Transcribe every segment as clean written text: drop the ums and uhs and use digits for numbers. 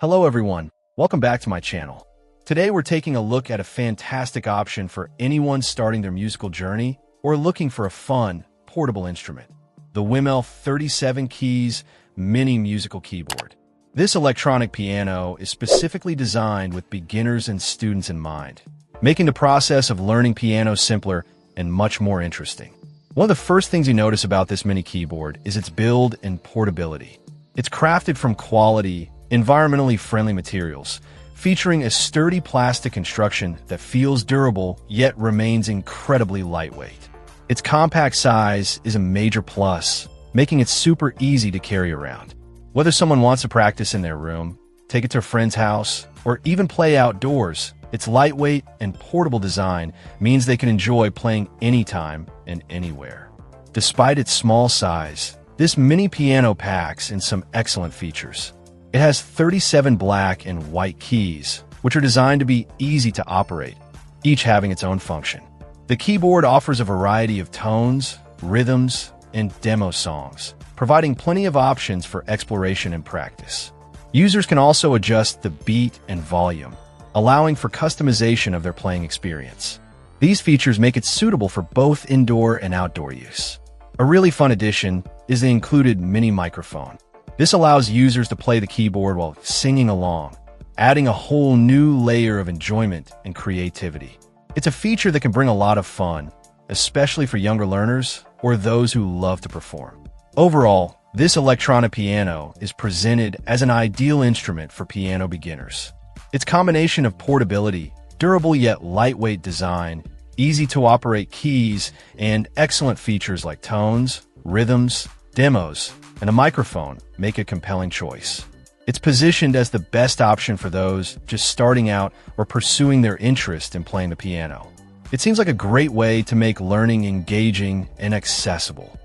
Hello everyone, welcome back to my channel. Today we're taking a look at a fantastic option for anyone starting their musical journey or looking for a fun, portable instrument. The Wimel 37 Keys Mini Musical Keyboard. This electronic piano is specifically designed with beginners and students in mind, making the process of learning piano simpler and much more interesting. One of the first things you notice about this mini keyboard is its build and portability. It's crafted from quality, environmentally friendly materials, featuring a sturdy plastic construction that feels durable yet remains incredibly lightweight. Its compact size is a major plus, making it super easy to carry around. Whether someone wants to practice in their room, take it to a friend's house, or even play outdoors, its lightweight and portable design means they can enjoy playing anytime and anywhere. Despite its small size, this mini piano packs in some excellent features. It has 37 black and white keys, which are designed to be easy to operate, each having its own function. The keyboard offers a variety of tones, rhythms, and demo songs, providing plenty of options for exploration and practice. Users can also adjust the beat and volume, allowing for customization of their playing experience. These features make it suitable for both indoor and outdoor use. A really fun addition is the included mini microphone. This allows users to play the keyboard while singing along, adding a whole new layer of enjoyment and creativity. It's a feature that can bring a lot of fun, especially for younger learners or those who love to perform. Overall, this electronic piano is presented as an ideal instrument for piano beginners. Its combination of portability, durable yet lightweight design, easy-to-operate keys, and excellent features like tones, rhythms, demos, and a microphone make a compelling choice. It's positioned as the best option for those just starting out or pursuing their interest in playing the piano. It seems like a great way to make learning engaging and accessible.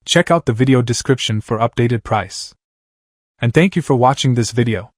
Check out the video description for updated price. And thank you for watching this video.